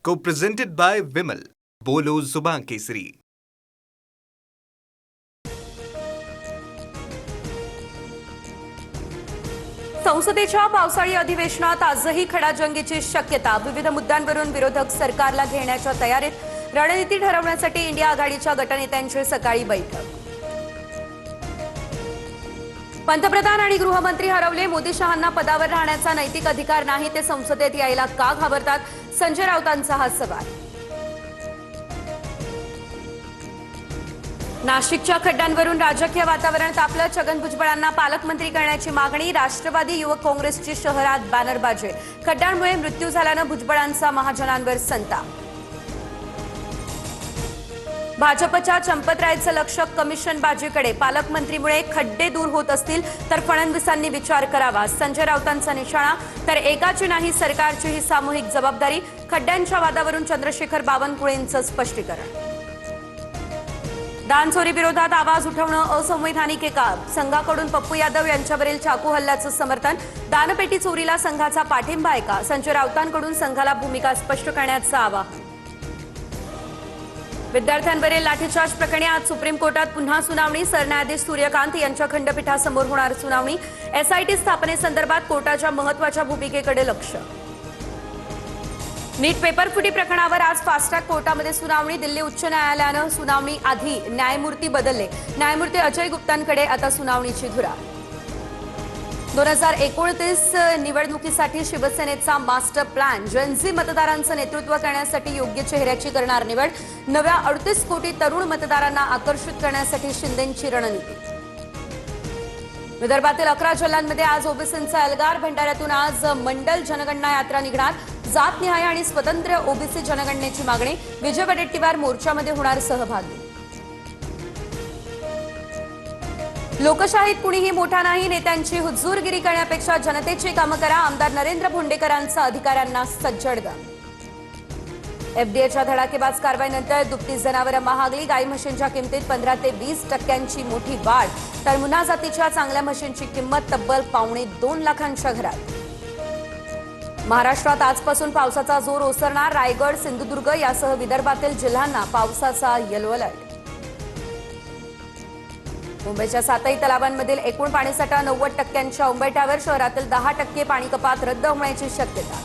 Co-presented by Vimal. बोलो जुबान केसरी. संसदेच्या पावसाळी अधिवेशनात आजही खडाजंगीची शक्यता. विविध मुद्द्यांवरून विरोधक सरकारला घेण्याच्या तयारीत. रणनीती ठरवण्यासाठी इंडिया आघाडीच्या गटनेत्यांची सकाळी बैठक. पंतप्रधान आणि गृहमंत्री हरवले. मोदी शहांना पदावर राहण्याचा नैतिक अधिकार नाही, ते संसदेत यायला का घाबरतात? संजय राऊतांचा हा सवाल. नाशिकच्या खड्ड्यांवरून राजकीय वातावरण तापलं. छगन भुजबळांना पालकमंत्री करण्याची मागणी. राष्ट्रवादी युवक काँग्रेसची शहरात बॅनरबाजी. खड्ड्यांमुळे मृत्यू झाल्यानं भुजबळांचा महाजनांवर संताप. भाजपच्या चंपतरायचं लक्ष कमिशनबाजीकडे. पालकमंत्रीमुळे खड्डे दूर होत असतील तर फडणवीसांनी विचार करावा. संजय राऊतांचा निशाणा. तर एकाची नाही, सरकारची ही सामूहिक जबाबदारी. खड्ड्यांच्या वादावरून चंद्रशेखर बावनकुळेंचं स्पष्टीकरण. दानचोरी विरोधात आवाज उठवणं असंवैधानिक आहे का? संघाकडून पप्पू यादव यांच्यावरील चाकू हल्ल्याचं समर्थन. दानपेटी चोरीला संघाचा पाठिंबा आहे का? संजय राऊतांकडून संघाला भूमिका स्पष्ट करण्याचं आवाहन. विद्यार्थ्यांवरील लाठीचार्ज प्रकरणी आज सुप्रीम कोर्टात पुन्हा सुनावणी. सरन्यायाधीश सूर्यकांत यांच्या खंडपीठासमोर होणार सुनावणी. एसआयटी स्थापनेसंदर्भात कोर्टाच्या महत्त्वाच्या भूमिकेकडे लक्ष. नीट पेपरफुटी प्रकरणावर आज फास्ट्रॅक कोर्टामध्ये सुनावणी. दिल्ली उच्च न्यायालयानं सुनावणी आधी न्यायमूर्ती बदलले. न्यायमूर्ती अजय गुप्तांकडे आता सुनावणीची धुरा. 2029 निवडणुकीसाठी शिवसेनेचा मास्टर प्लॅन. जनझी मतदारांचं नेतृत्व करण्यासाठी योग्य चेहऱ्याची करणार निवड. नव्या 38 कोटी तरुण मतदारांना आकर्षित करण्यासाठी शिंदेंची रणनीती. विदर्भातील 11 जिल्ह्यांमध्ये आज ओबीसींचा एल्गार. भंडाऱ्यातून आज मंडल जनगणना यात्रा निघणार. जातनिहाय आणि स्वतंत्र ओबीसी जनगणनेची मागणी. विजय वडेट्टीवार मोर्चामध्ये होणार सहभागी. लोकशाहीत कुणीही मोठा नाही. नेत्यांची हुजूरगिरी करण्यापेक्षा जनतेची कामं करा. आमदार नरेंद्र भोंडेकरांचा अधिकाऱ्यांना सज्जड दम. एफडीएच्या धडाकेबाज कारवाईनंतर दुभती जनावरं महागली. गाई म्हशींच्या किमतीत 15 ते 20% मोठी वाढ. तर मुन्ना जातीच्या चांगल्या म्हशींची किंमत तब्बल $2.25 लाखांच्या घरात. महाराष्ट्रात आजपासून पावसाचा जोर ओसरणार. रायगड, सिंधुदुर्ग यासह विदर्भातील जिल्ह्यांना पावसाचा येलो अलर्ट. मुंबईच्या 7ही तलावांमधील एकूण पाणीसाठा 90% उंबरठ्यावर. शहरातील 10% पाणी कपात रद्द होण्याची शक्यता.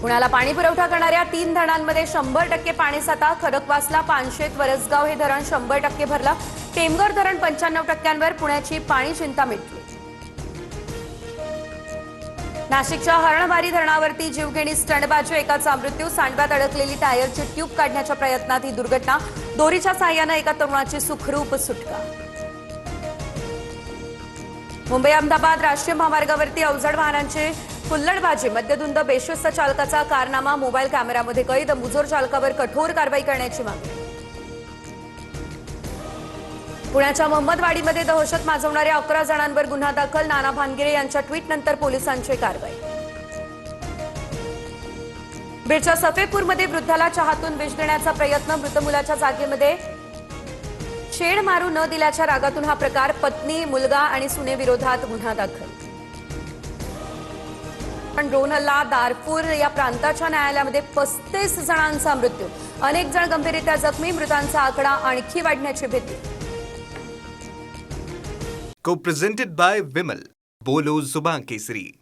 पुण्याला पाणी पुरवठा करणाऱ्या 3 धरणांमध्ये 100% पाणीसाठा. खडकवासला, पानशेत, वरसगाव हे धरण 100% भरलं. टेमघर धरण 95%वर. पुण्याची पाणी चिंता मिटली. नाशिकच्या हरणबारी धरणावरती जीवघेणी स्टंटबाजी. एकाचा मृत्यू. सांडव्यात अडकलेली टायरची ट्यूब काढण्याच्या प्रयत्नात ही दुर्घटना. दोरीच्या साहाय्यानं एका तरुणाची सुखरूप सुटका. मुंबई अहमदाबाद राष्ट्रीय महामार्गावरती अवजड वाहनांची हुल्लडबाजी. मद्यधुंद बेशिस्त चालकाचा कारनामा. मोबाईल कॅमेऱ्यामध्ये कैद. मुजोर चालकावर कठोर कारवाई करण्याची मागणी. पुण्याच्या मोहम्मदवाडीमध्ये दहशत माजवणाऱ्या 11 जणांवर गुन्हा दाखल. नाना भानगिरे यांच्या ट्विटनंतर पोलिसांची कारवाई. बीडच्या सफेपूरमध्ये वृद्धाला चहातून विष देण्याचा प्रयत्न. मृत मुलाच्या जागेमध्ये छेड मारू न दिल्याच्या रागातून हा प्रकार. पत्नी, मुलगा आणि सुनेविरोधात गुन्हा दाखल. पण ड्रोन हल्ला. दारफूर या प्रांताच्या न्यायालयामध्ये 35 जणांचा मृत्यू. अनेक जण गंभीररित्या जखमी. मृतांचा आकडा आणखी वाढण्याची भीती. Co-presented by Vimal. बोलो जुबान केसरी.